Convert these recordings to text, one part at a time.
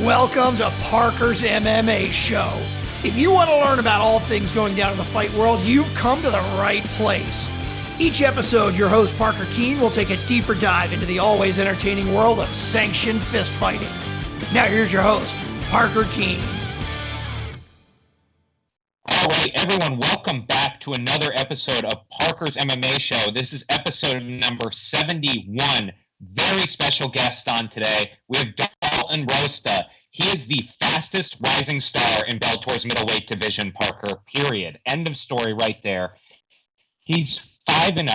Welcome to Parker's MMA Show. If you want to learn about all things going down in the fight world, you've come to the right place. Each episode, your host Parker Keene will take a deeper dive into the always entertaining world of sanctioned fist fighting. Now here's your host, Parker Keene. All right, everyone, welcome back to another episode of Parker's MMA Show. This is episode number 71. Very special guest on today. We have Dalton Rosta. He is the fastest rising star in Bellator's middleweight division, Parker, period. End of story right there. He's 5-0,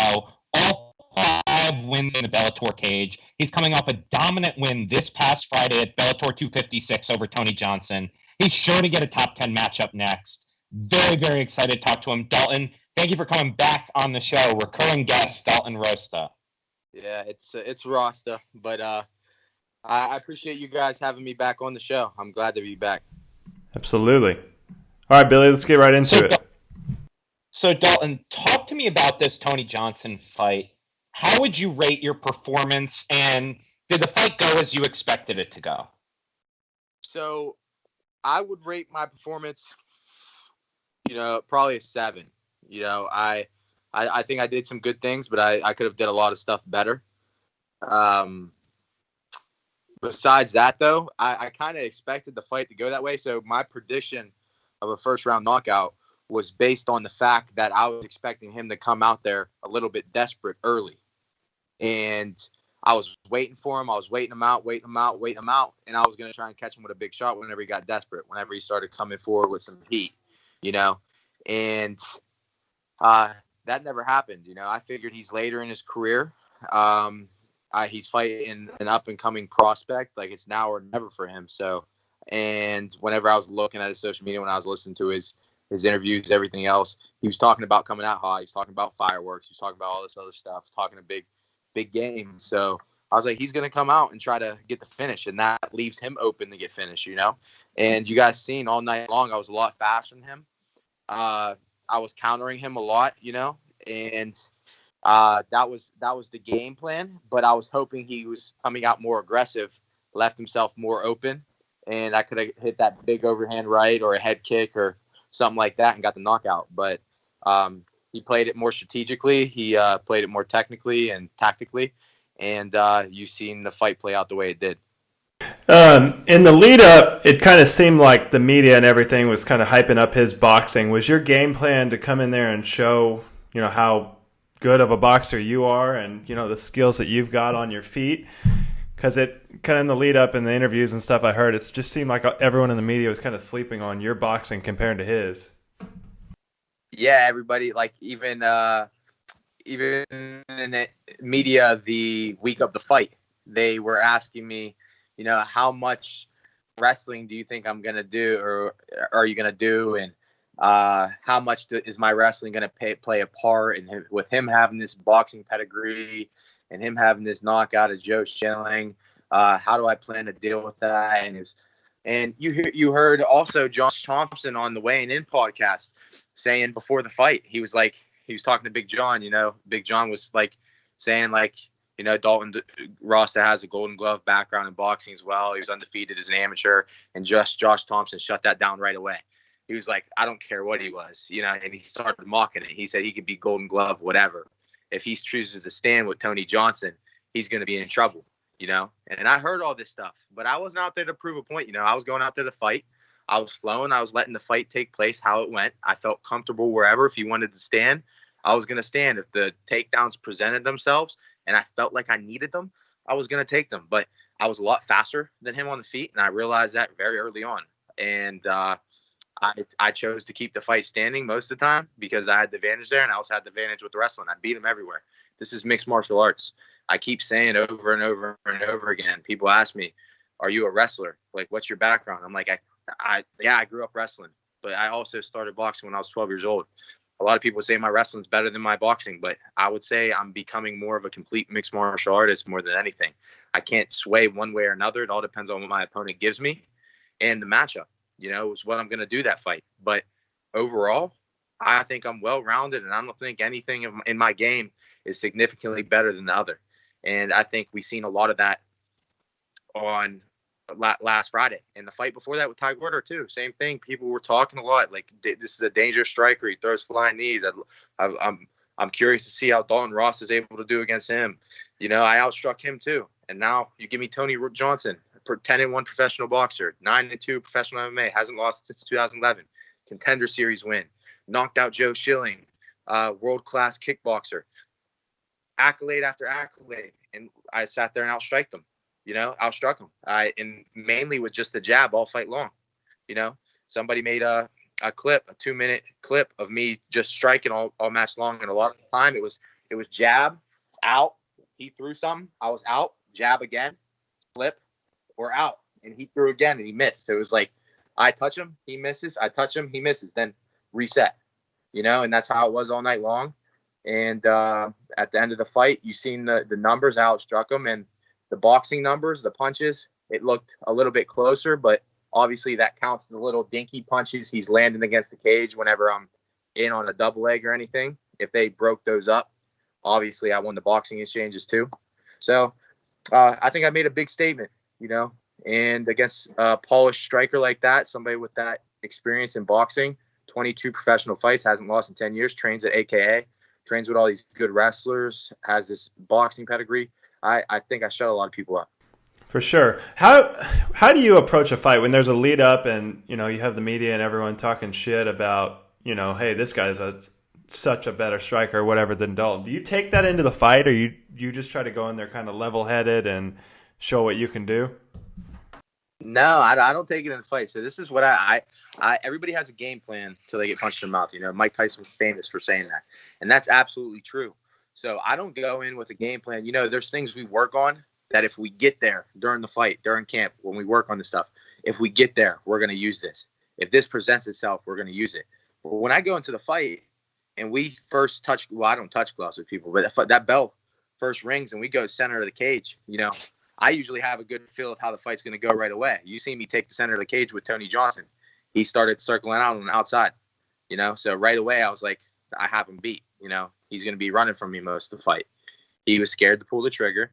all 5 wins in the Bellator cage. He's coming off a dominant win this past Friday at Bellator 256 over Tony Johnson. He's sure to get a top 10 matchup next. Very, very excited to talk to him. Dalton, thank you for coming back on the show. Recurring guest, Dalton Rosta. Yeah, it's Rosta, but I appreciate you guys having me back on the show. I'm glad to be back. Absolutely. All right, Billy, let's get right into it. So, Dalton, talk to me about this Tony Johnson fight. How would you rate your performance, and did the fight go as you expected it to go? So, I would rate my performance, probably a 7. I think I did some good things, but I could have did a lot of stuff better. Besides that, though, I kind of expected the fight to go that way. So my prediction of a first-round knockout was based on the fact that I was expecting him to come out there a little bit desperate early. And I was waiting for him. I was waiting him out. And I was going to try and catch him with a big shot whenever he got desperate, whenever he started coming forward with some heat, And that never happened. I figured he's later in his career. He's fighting an up-and-coming prospect. Like, it's now or never for him. So, and whenever I was looking at his social media, when I was listening to his interviews, everything else, he was talking about coming out hot. He was talking about fireworks. He was talking about all this other stuff, talking a big game. So I was like, he's going to come out and try to get the finish, and that leaves him open to get finished, And you guys seen all night long, I was a lot faster than him. I was countering him a lot, and that was the game plan. But I was hoping he was coming out more aggressive, left himself more open, and I could have hit that big overhand right or a head kick or something like that and got the knockout. But he played it more strategically. He played it more technically and tactically, and you've seen the fight play out the way it did. In the lead up, it kind of seemed like the media and everything was kind of hyping up his boxing. Was your game plan to come in there and show, how good of a boxer you are and, the skills that you've got on your feet? Because it kind of in the lead up in the interviews and stuff I heard, it just seemed like everyone in the media was kind of sleeping on your boxing compared to his. Yeah, everybody, like even in the media the week of the fight, they were asking me, how much wrestling do you think I'm going to do or are you going to do? And how much is my wrestling going to play a part in with him having this boxing pedigree and him having this knockout of Joe Schilling? How do I plan to deal with that? And you heard also Josh Thompson on the Weighing In podcast saying before the fight, he was talking to Big John, Big John was saying Dalton Rosta has a Golden Glove background in boxing as well. He was undefeated as an amateur, and Josh Thompson shut that down right away. He was like, I don't care what he was, and he started mocking it. He said he could be Golden Glove, whatever. If he chooses to stand with Tony Johnson, he's going to be in trouble, And I heard all this stuff, but I wasn't out there to prove a point. I was going out there to fight. I was flowing. I was letting the fight take place how it went. I felt comfortable wherever. If he wanted to stand, I was going to stand. If the takedowns presented themselves and I felt like I needed them, I was going to take them. But I was a lot faster than him on the feet, and I realized that very early on. And I chose to keep the fight standing most of the time because I had the advantage there, and I also had the advantage with the wrestling. I beat him everywhere. This is mixed martial arts. I keep saying over and over and over again, people ask me, are you a wrestler? Like, what's your background? I'm like, I grew up wrestling, but I also started boxing when I was 12 years old. A lot of people say my wrestling's better than my boxing, but I would say I'm becoming more of a complete mixed martial artist more than anything. I can't sway one way or another. It all depends on what my opponent gives me and the matchup, is what I'm going to do that fight. But overall, I think I'm well-rounded, and I don't think anything in my game is significantly better than the other. And I think we've seen a lot of that on last Friday. And the fight before that with Ty Gorder too, same thing. People were talking a lot. Like, this is a dangerous striker. He throws flying knees. I'm curious to see how Dalton Rosta is able to do against him. I outstruck him too. And now you give me Tony Johnson, 10-1 professional boxer, 9-2 professional MMA, hasn't lost since 2011, contender series win, knocked out Joe Schilling, world-class kickboxer, accolade after accolade. And I sat there and outstruck him. Outstruck him. And mainly with just the jab all fight long. Somebody made a 2-minute clip of me just striking all match long. And a lot of the time it was jab, out, he threw something, I was out, jab again, flip, or out. And he threw again and he missed. So it was like, I touch him, he misses, I touch him, he misses, then reset. And that's how it was all night long. And at the end of the fight, you seen the numbers, how it struck him, and the boxing numbers, the punches, it looked a little bit closer, but obviously that counts the little dinky punches he's landing against the cage whenever I'm in on a double leg or anything. If they broke those up, obviously I won the boxing exchanges too. So I think I made a big statement, and against a polished striker like that, somebody with that experience in boxing, 22 professional fights, hasn't lost in 10 years, trains at AKA, trains with all these good wrestlers, has this boxing pedigree. I think I shut a lot of people up. For sure. How do you approach a fight when there's a lead up and, you have the media and everyone talking shit about, hey, this guy's such a better striker or whatever than Dalton? Do you take that into the fight, or you just try to go in there kind of level-headed and show what you can do? No, I don't take it in the fight. So this is what I everybody has a game plan until they get punched in the mouth. Mike Tyson was famous for saying that. And that's absolutely true. So I don't go in with a game plan. There's things we work on that if we get there during the fight, during camp, when we work on this stuff, if we get there, we're going to use this. If this presents itself, we're going to use it. But when I go into the fight and we first touch, I don't touch gloves with people, but that bell first rings and we go center of the cage, I usually have a good feel of how the fight's going to go right away. You see me take the center of the cage with Tony Johnson. He started circling out on the outside, so right away I was like, I have him beat. He's going to be running from me most of the fight. He was scared to pull the trigger.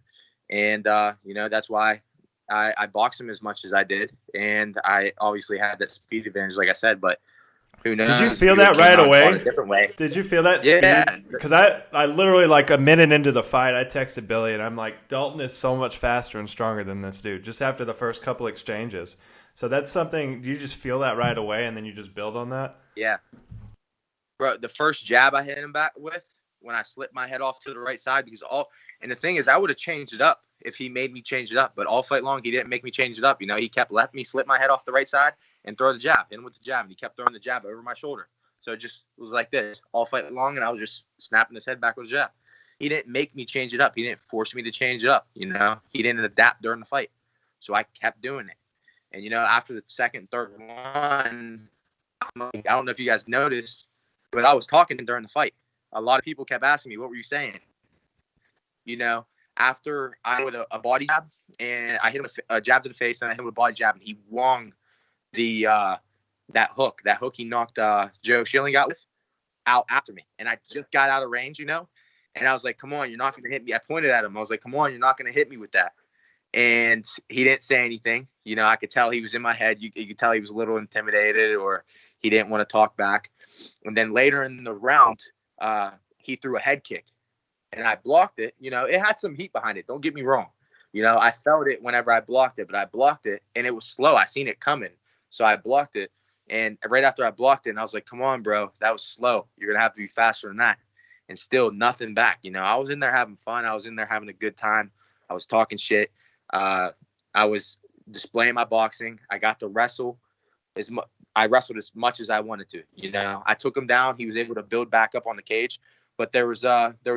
And, that's why I boxed him as much as I did. And I obviously had that speed advantage, like I said, but who knows? Did you feel that right away? A different way. Did you feel that yeah. speed? Because I literally, like a minute into the fight, I texted Billy and I'm like, Dalton is so much faster and stronger than this dude, just after the first couple exchanges. So that's something, do you just feel that right away and then you just build on that? Yeah. Bro, the first jab I hit him back with, when I slipped my head off to the right side, and the thing is, I would have changed it up if he made me change it up, but all fight long, he didn't make me change it up. He kept letting me slip my head off the right side and throw the jab, in with the jab, and he kept throwing the jab over my shoulder. So it just was like this all fight long, and I was just snapping his head back with a jab. He didn't make me change it up. He didn't force me to change it up. He didn't adapt during the fight. So I kept doing it. And, after the second, third one, I don't know if you guys noticed, but I was talking during the fight. A lot of people kept asking me, what were you saying? After I with a body jab, and I hit him a jab to the face, and I hit him with a body jab, and he wrung the that hook he knocked Joe Schilling out after me. And I just got out of range, and I was like, come on, you're not going to hit me. I pointed at him. I was like, come on, you're not going to hit me with that. And he didn't say anything. I could tell he was in my head. You could tell he was a little intimidated, or he didn't want to talk back. And then later in the round, he threw a head kick, and I blocked it. It had some heat behind it. Don't get me wrong. I felt it whenever I blocked it, but I blocked it, and it was slow. I seen it coming, so I blocked it. And right after I blocked it, and I was like, come on, bro, that was slow. You're going to have to be faster than that. And still nothing back. I was in there having fun. I was in there having a good time. I was talking shit. I was displaying my boxing. I got to wrestle. I wrestled as much as I wanted to. I took him down. He was able to build back up on the cage. But there was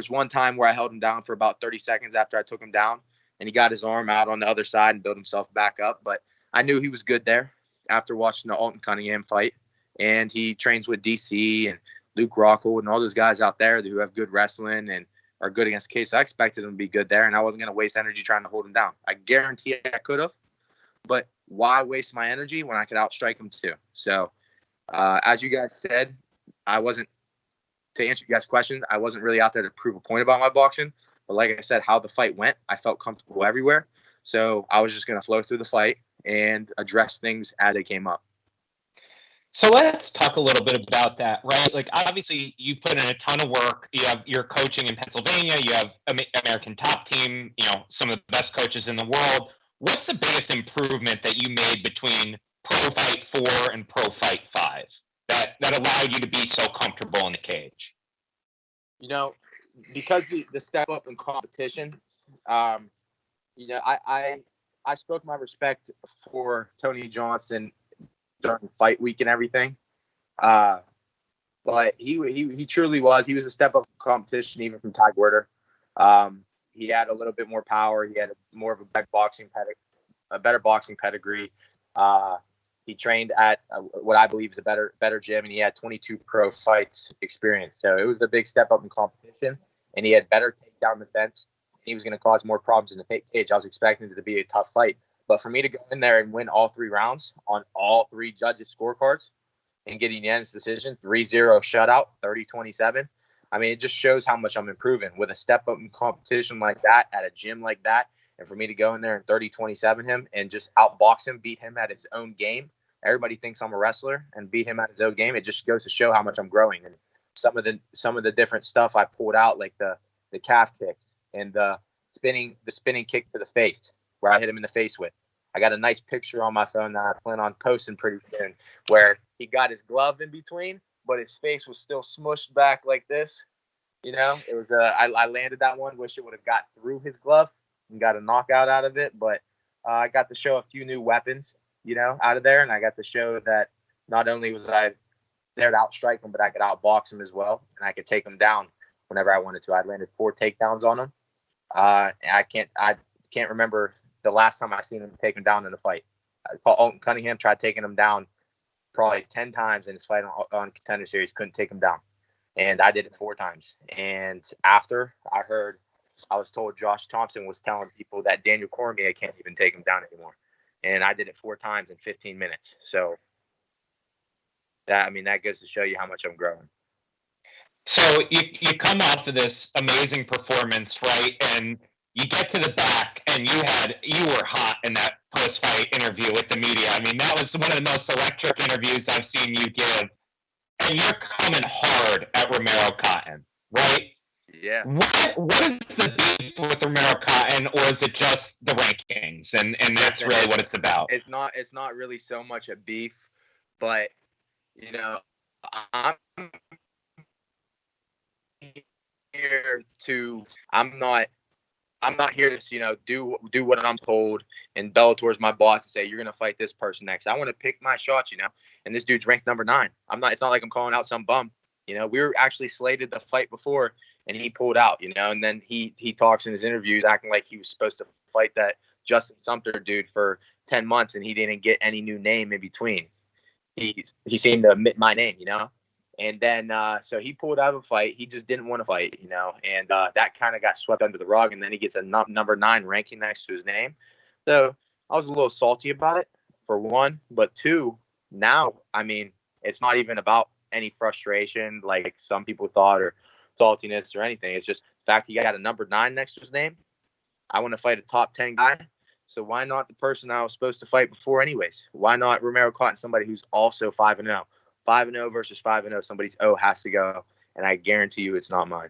one time where I held him down for about 30 seconds after I took him down, and he got his arm out on the other side and built himself back up. But I knew he was good there after watching the Alton Cunningham fight. And he trains with DC and Luke Rockhold and all those guys out there who have good wrestling and are good against the cage. So I expected him to be good there, and I wasn't going to waste energy trying to hold him down. I guarantee I could have, but why waste my energy when I could outstrike him too? So as you guys said, to answer you guys' questions, I wasn't really out there to prove a point about my boxing. But like I said, how the fight went, I felt comfortable everywhere. So I was just going to flow through the fight and address things as they came up. So let's talk a little bit about that, right? Like, obviously, you put in a ton of work. You have your coaching in Pennsylvania. You have American Top Team, some of the best coaches in the world. What's the biggest improvement that you made between Pro Fight 4 and Pro Fight 5 that allowed you to be so comfortable in the cage? Because the step up in competition, I spoke my respect for Tony Johnson during fight week and everything. But he truly was. He was a step up in competition, even from Ty Werder. He had a little bit more power. He had more of a better boxing pedigree. He trained at what I believe is a better gym, and he had 22 pro fights experience. So it was a big step up in competition, and he had better takedown defense. He was going to cause more problems in the cage. I was expecting it to be a tough fight. But for me to go in there and win all 3 rounds on all 3 judges' scorecards and get a unanimous decision, 3-0 shutout, 30-27, I mean, it just shows how much I'm improving with a step up in competition like that at a gym like that. And for me to go in there and 30-27 him and just outbox him, beat him at his own game. Everybody thinks I'm a wrestler and beat him at his own game. It just goes to show how much I'm growing. And some of the different stuff I pulled out, like the calf kicks and the spinning kick to the face, where I hit him in the face with. I got a nice picture on my phone that I plan on posting pretty soon, where he got his glove in between, but his face was still smushed back like this. It was I landed that one. Wish it would have got through his glove and got a knockout out of it, but I got to show a few new weapons, out of there, and I got to show that not only was I there to outstrike him, but I could outbox him as well, and I could take him down whenever I wanted to. I landed 4 takedowns on him. I can't remember the last time I seen him take him down in a fight. Alton Cunningham tried taking him down probably 10 times in his fight on Contender Series, couldn't take him down. And I did it 4 times. And after I was told Josh Thompson was telling people that Daniel Cormier can't even take him down anymore. And I did it 4 times in 15 minutes. So that goes to show you how much I'm growing. So you come off of this amazing performance, right? And you get to the back, and you were hot in that post-fight interview with the media. I mean, that was one of the most electric interviews I've seen you give. And you're coming hard at Romero Cotton, right? Yeah. What is the beef with Romero Cotton, or is it just the rankings, and that's really what it's about? It's not really so much a beef, but I'm here to. I'm not here to, do what I'm told, and Bellator is my boss and say, you're going to fight this person next. I want to pick my shots, and this dude's ranked number 9. It's not like I'm calling out some bum. We were actually slated to fight before, and he pulled out, and then he talks in his interviews acting like he was supposed to fight that Justin Sumter dude for 10 months, and he didn't get any new name in between. He seemed to omit my name, And then, so he pulled out of a fight. He just didn't want to fight, and that kind of got swept under the rug. And then he gets a number 9 ranking next to his name. So I was a little salty about it, for one. But 2, now, it's not even about any frustration like some people thought, or saltiness or anything. It's just the fact he got a number 9 next to his name. I want to fight a top 10 guy. So why not the person I was supposed to fight before anyways? Why not Romero Cotton, somebody who's also 5-0? 5-0 versus 5-0, somebody's O has to go, and I guarantee you it's not mine.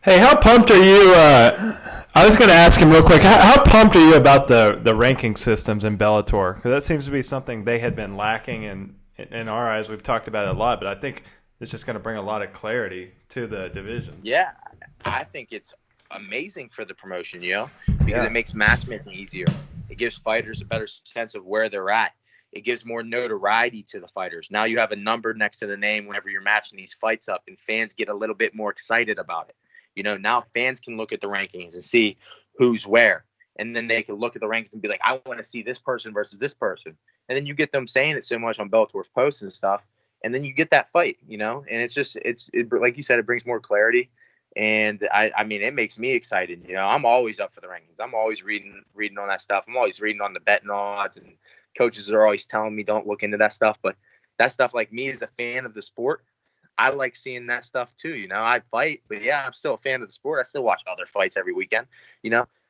Hey, how pumped are you? I was going to ask him real quick, how pumped are you about the ranking systems in Bellator? Because that seems to be something they had been lacking, and in our eyes, we've talked about it a lot, but I think it's just going to bring a lot of clarity to the divisions. Yeah, I think it's amazing for the promotion, because it makes matchmaking easier. It gives fighters a better sense of where they're at. It gives more notoriety to the fighters. Now you have a number next to the name whenever you're matching these fights up, and fans get a little bit more excited about it. Now fans can look at the rankings and see who's where. And then they can look at the rankings and be like, I want to see this person versus this person. And then you get them saying it so much on Bellator's posts and stuff. And then you get that fight, and it's just, like you said, it brings more clarity. And it makes me excited. I'm always up for the rankings. I'm always reading on that stuff. I'm always reading on the betting odds, and coaches are always telling me don't look into that stuff. But that stuff, like me as a fan of the sport, I like seeing that stuff too. I fight, but yeah, I'm still a fan of the sport. I still watch other fights every weekend.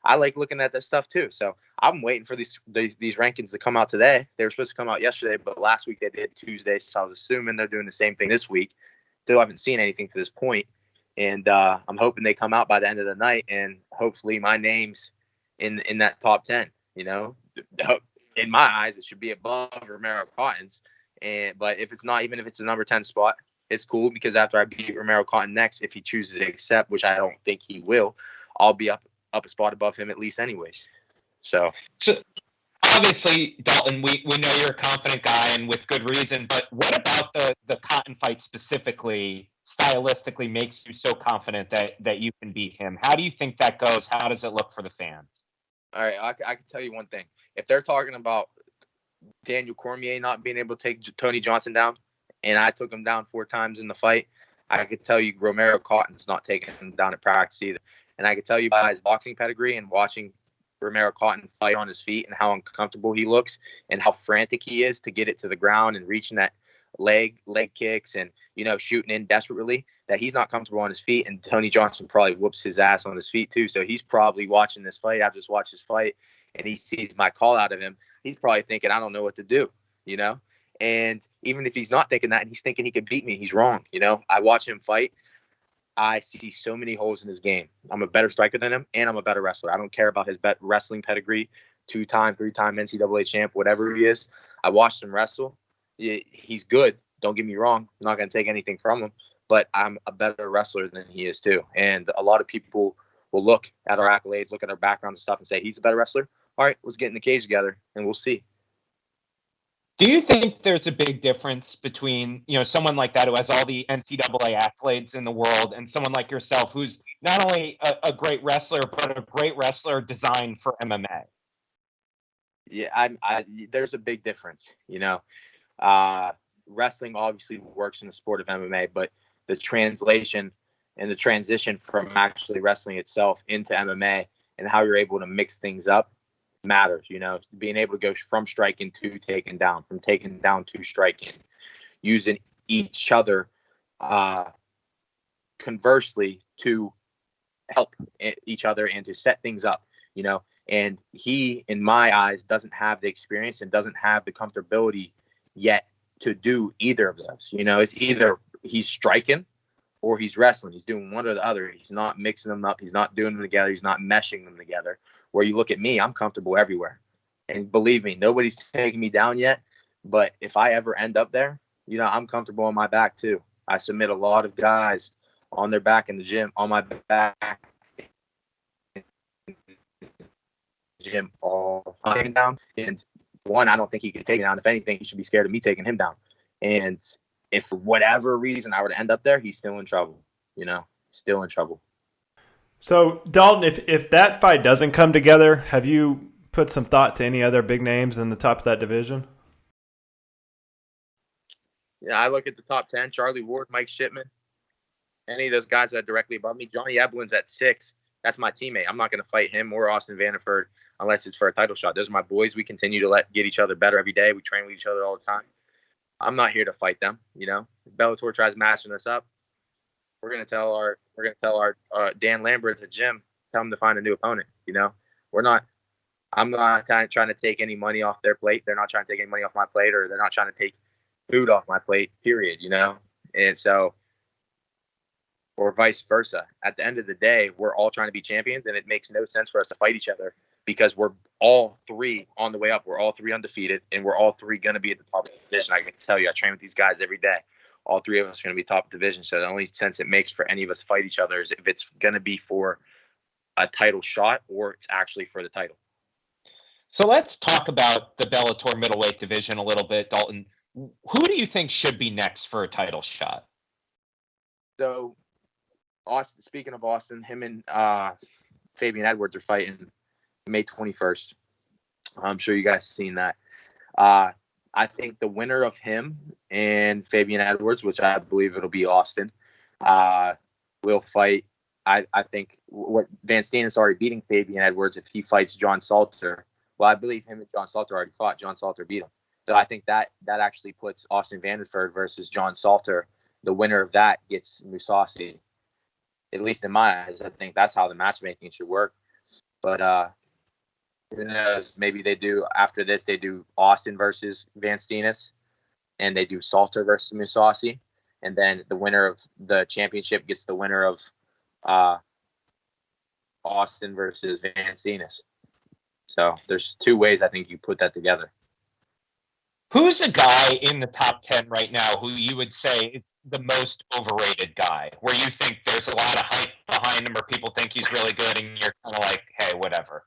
I like looking at this stuff too. So I'm waiting for these rankings to come out today. They were supposed to come out yesterday, but last week they did Tuesday. So I was assuming they're doing the same thing this week. Still haven't seen anything to this point. And I'm hoping they come out by the end of the night, and hopefully my name's in that top 10. You know, in my eyes, it should be above Romero Cotton's. But if it's not, even if it's the number 10 spot, it's cool, because after I beat Romero Cotton next, if he chooses to accept, which I don't think he will, I'll be up a spot above him at least anyways. So obviously, Dalton, we know you're a confident guy, and with good reason, but what about the Cotton fight specifically, stylistically, makes you so confident that you can beat him? How do you think that goes? How does it look for the fans? All right, I can tell you one thing. If they're talking about Daniel Cormier not being able to take Tony Johnson down, and I took him down 4 times in the fight, I could tell you Romero Cotton's not taking him down at practice either. And I could tell you by his boxing pedigree and watching Romero Cotton fight on his feet and how uncomfortable he looks and how frantic he is to get it to the ground and reaching that leg kicks and, you know, shooting in desperately, that he's not comfortable on his feet. And Tony Johnson probably whoops his ass on his feet too. So he's probably watching this fight. I've just watched his fight and he sees my call out of him. He's probably thinking, I don't know what to do, you know? And even if he's not thinking that and he's thinking he could beat me, he's wrong. You know, I watch him fight. I see so many holes in his game. I'm a better striker than him, and I'm a better wrestler. I don't care about his wrestling pedigree, 2-time, 3-time NCAA champ, whatever he is. I watched him wrestle. He's good. Don't get me wrong. I'm not going to take anything from him, but I'm a better wrestler than he is too. And a lot of people will look at our accolades, look at our background and stuff and say, he's a better wrestler. All right, let's get in the cage together and we'll see. Do you think there's a big difference between, you know, someone like that who has all the NCAA accolades in the world and someone like yourself who's not only a great wrestler, but a great wrestler designed for MMA? Yeah, there's a big difference, you know. Wrestling obviously works in the sport of MMA, but the translation and the transition from actually wrestling itself into MMA and how you're able to mix things up matters, you know, being able to go from striking to taking down, from taking down to striking, using each other conversely to help each other and to set things up, you know. And he, in my eyes, doesn't have the experience and doesn't have the comfortability yet to do either of those. You know, it's either he's striking or he's wrestling. He's doing one or the other. He's not mixing them up. He's not doing them together. He's not meshing them together. Where you look at me, I'm comfortable everywhere. And believe me, nobody's taking me down yet. But if I ever end up there, you know, I'm comfortable on my back too. I submit a lot of guys on their back in the gym, on my back, gym all taken down. And one, I don't think he could take me down. If anything, he should be scared of me taking him down. And if for whatever reason I were to end up there, he's still in trouble, you know, still in trouble. So, Dalton, if that fight doesn't come together, have you put some thought to any other big names in the top of that division? Yeah, I look at the top 10, Charlie Ward, Mike Shipman, any of those guys that are directly above me. Johnny Eblin's at 6. That's my teammate. I'm not going to fight him or Austin Vanderford unless it's for a title shot. Those are my boys. We continue to get each other better every day. We train with each other all the time. I'm not here to fight them, you know. If Bellator tries matching us up, we're gonna tell our Dan Lambert at the gym, tell him to find a new opponent. You know, I'm not trying to take any money off their plate. They're not trying to take any money off my plate, or they're not trying to take food off my plate. Period. You know, and so, or vice versa. At the end of the day, we're all trying to be champions, and it makes no sense for us to fight each other because we're all 3 on the way up. We're all 3 undefeated, and we're all 3 gonna be at the top of the division. I can tell you, I train with these guys every day. All 3 of us are going to be top division. So the only sense it makes for any of us to fight each other is if it's going to be for a title shot or it's actually for the title. So let's talk about the Bellator middleweight division a little bit, Dalton. Who do you think should be next for a title shot? So, Austin. Speaking of Austin, him and Fabian Edwards are fighting May 21st. I'm sure you guys have seen that. I think the winner of him and Fabian Edwards, which I believe it'll be Austin, will fight. I think what Van Steen is already beating Fabian Edwards if he fights John Salter. Well, I believe him and John Salter already fought. John Salter beat him. So I think that actually puts Austin Vanderford versus John Salter. The winner of that gets Mousasi. At least in my eyes, I think that's how the matchmaking should work. But who knows? Maybe they do after this. They do Austin versus Van Steenis, and they do Salter versus Musasi, and then the winner of the championship gets the winner of Austin versus Van Steenis. So there's two ways I think you put that together. Who's a guy in the top 10 right now who you would say is the most overrated guy, where you think there's a lot of hype behind him or people think he's really good and you're kind of like, hey, whatever?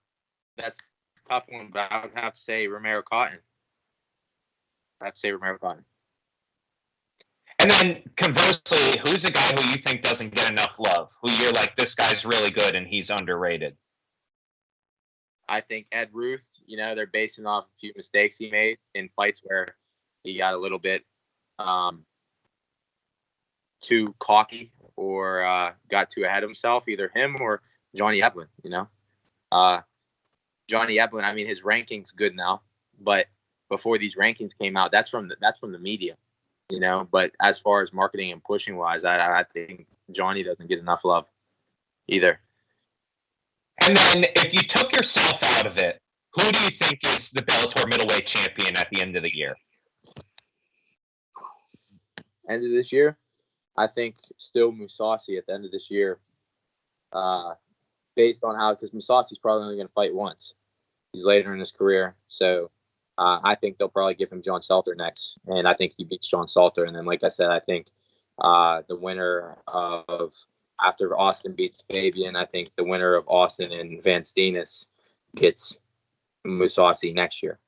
That's a tough one, but I would have to say Romero Cotton. And then conversely, who's a guy who you think doesn't get enough love, who you're like, this guy's really good and he's underrated? I think Ed Ruth, they're basing off a few mistakes he made in fights where he got a little bit too cocky or got too ahead of himself, either him or Johnny Eblin, Johnny Eblin, I mean, his ranking's good now, but before these rankings came out, that's from the media, but as far as marketing and pushing wise, I think Johnny doesn't get enough love either. And then if you took yourself out of it, who do you think is the Bellator middleweight champion at the end of the year? End of this year? I think still Musasi at the end of this year. Based on because Musasi's probably only going to fight once. He's later in his career. So I think they'll probably give him John Salter next. And I think he beats John Salter. And then, like I said, I think the winner of after Austin beats Fabian, I think the winner of Austin and Van Steenis gets Musasi next year.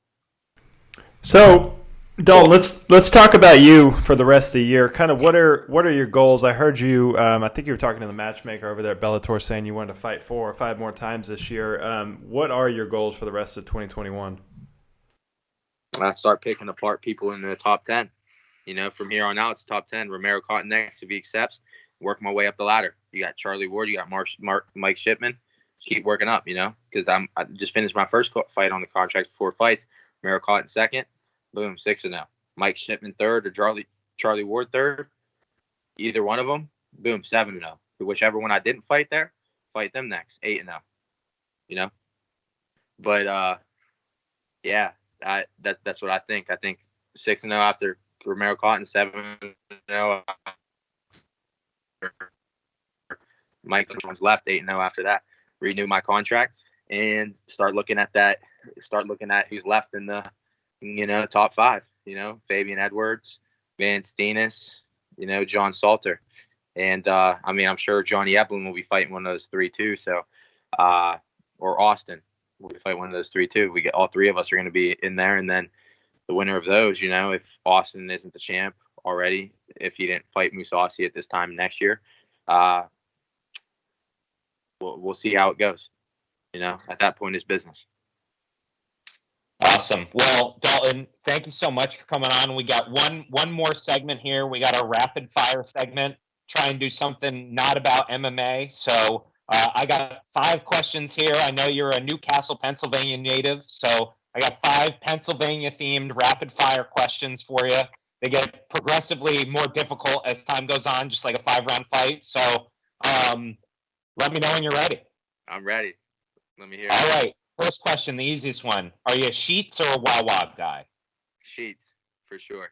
So, Dalton, let's talk about you for the rest of the year. Kind of what are your goals? I heard you. I think you were talking to the matchmaker over there at Bellator, saying you wanted to fight 4 or 5 more times this year. What are your goals for the rest of 2021? I start picking apart people in the top 10. From here on out, it's top 10. Romero Cotton next if he accepts. Work my way up the ladder. You got Charlie Ward, you got Mike Shipman. Keep working up, because I just finished my first fight on the contract, 4 fights. Romero Cotton second, boom, 6-0. Mike Shipman third or Charlie Ward third. Either one of them, boom, 7-0. Whichever one I didn't fight there, fight them next, 8-0. But yeah, that's what I think. I think 6-0 after Romero Cotton, 7-0. Mike Jones left, 8-0 after that. Renew my contract and start looking at that. Start looking at who's left in the top 5. Fabian Edwards, Van Steenis, John Salter, and I'm sure Johnny Eblin will be fighting one of those 3 too. So, or Austin will be fighting one of those 3 too. We get all 3 of us are going to be in there, and then the winner of those, if Austin isn't the champ already, if he didn't fight Musasi at this time next year, we'll see how it goes. At that point, it's business. Awesome. Well, Dalton, thank you so much for coming on. We got one more segment here. We got a rapid fire segment. Try and do something not about MMA. So I got 5 questions here. I know you're a Newcastle, Pennsylvania native, so I got 5 Pennsylvania-themed rapid fire questions for you. They get progressively more difficult as time goes on, just like a 5-round fight. So let me know when you're ready. I'm ready. Let me hear it. All right. First question, the easiest one. Are you a Sheets or a Wawa guy? Sheets, for sure.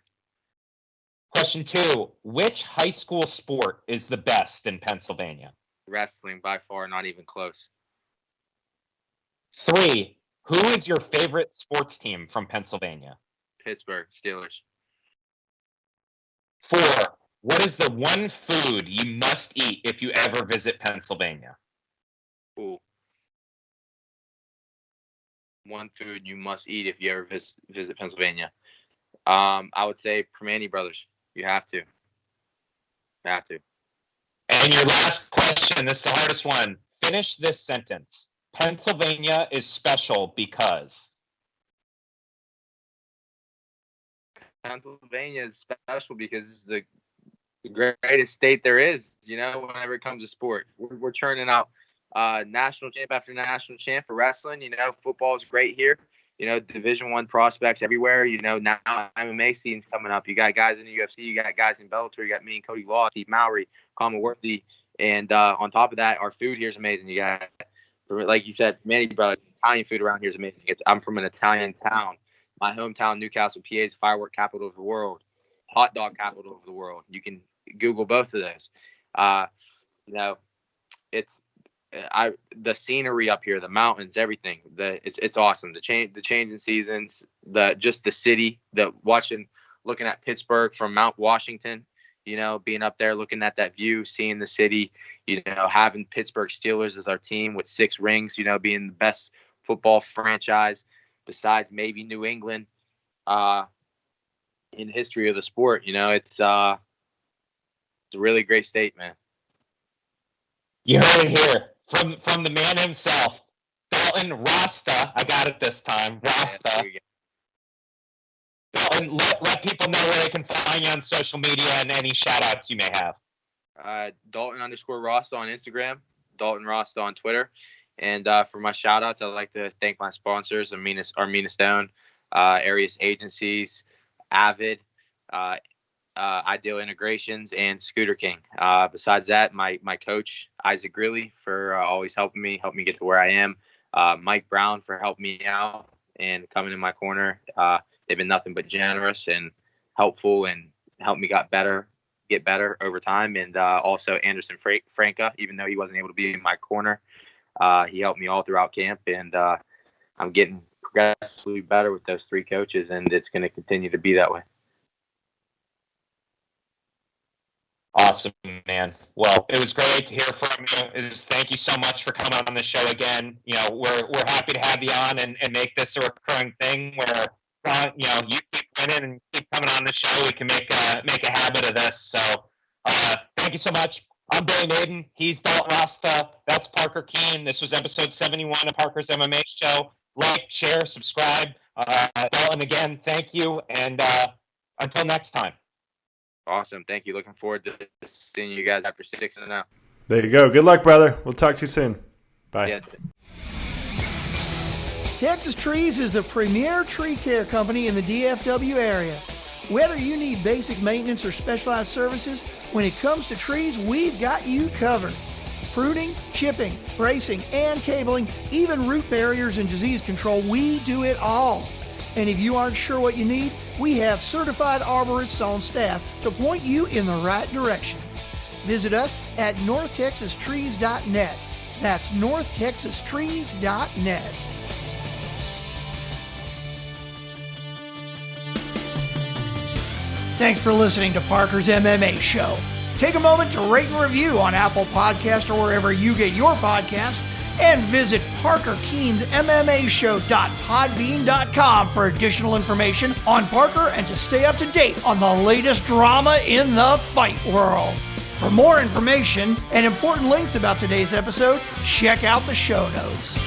Question 2. Which high school sport is the best in Pennsylvania? Wrestling, by far, not even close. 3. Who is your favorite sports team from Pennsylvania? Pittsburgh Steelers. 4. What is the one food you must eat if you ever visit Pennsylvania? Ooh. One food you must eat if you ever visit Pennsylvania. I would say Primanti Brothers. You have to. And your last question, this is the hardest one. Finish this sentence. Pennsylvania is special because. Pennsylvania is special because it's the greatest state there is, whenever it comes to sport. We're churning out national champ after national champ for wrestling. Football is great here. Division I prospects everywhere. Now MMA scene's coming up. You got guys in the UFC. You got guys in Bellator. You got me and Cody Law, Steve Mowry, Common Worthy. And on top of that, our food here is amazing. You got like you said, Manny Brothers, Italian food around here is amazing. I'm from an Italian town. My hometown, Newcastle, PA, is firework capital of the world, hot dog capital of the world. You can Google both of those. The scenery up here, the mountains, everything. It's awesome. The change in seasons, the city, looking at Pittsburgh from Mount Washington, being up there, looking at that view, seeing the city, having Pittsburgh Steelers as our team with 6 rings, being the best football franchise besides maybe New England, in history of the sport. It's a really great state, man. You heard it here from the man himself, Dalton Rosta. I got it this time, Rosta. Dalton, let people know where they can find you on social media and any shout-outs you may have. Dalton_Rosta on Instagram, Dalton Rosta on Twitter. And for my shout-outs, I'd like to thank my sponsors, Armina Stone, Arius Agencies, Avid, Ideal Integrations, and Scooter King. Besides that, my coach, Isaac Greeley, for always help me get to where I am. Mike Brown for helping me out and coming in my corner. They've been nothing but generous and helpful and helped me get better over time. And also Anderson Franca, even though he wasn't able to be in my corner, he helped me all throughout camp. And I'm getting progressively better with those 3 coaches, and it's going to continue to be that way. Awesome, man. Well, it was great to hear from you. Thank you so much for coming on the show again. We're happy to have you on and make this a recurring thing where you keep winning and keep coming on the show. We can make a habit of this. So thank you so much. I'm Billy Naden. He's Dalton Rosta. That's Parker Keene. This was episode 71 of Parker's MMA show. Like, share, subscribe. Dalton, again, thank you. And until next time. Awesome. Thank you. Looking forward to seeing you guys after 6-0. There you go. Good luck, brother. We'll talk to you soon. Bye. Yeah. Texas Trees is the premier tree care company in the DFW area. Whether you need basic maintenance or specialized services, when it comes to trees, we've got you covered. Pruning, chipping, bracing, and cabling, even root barriers and disease control, we do it all. And if you aren't sure what you need, we have certified arborists on staff to point you in the right direction. Visit us at northtexastrees.net. That's northtexastrees.net. Thanks for listening to Parker's MMA show. Take a moment to rate and review on Apple Podcasts or wherever you get your podcasts, and visit parkerkeensmmashow.podbean.com for additional information on Parker and to stay up to date on the latest drama in the fight world. For more information and important links about today's episode, check out the show notes.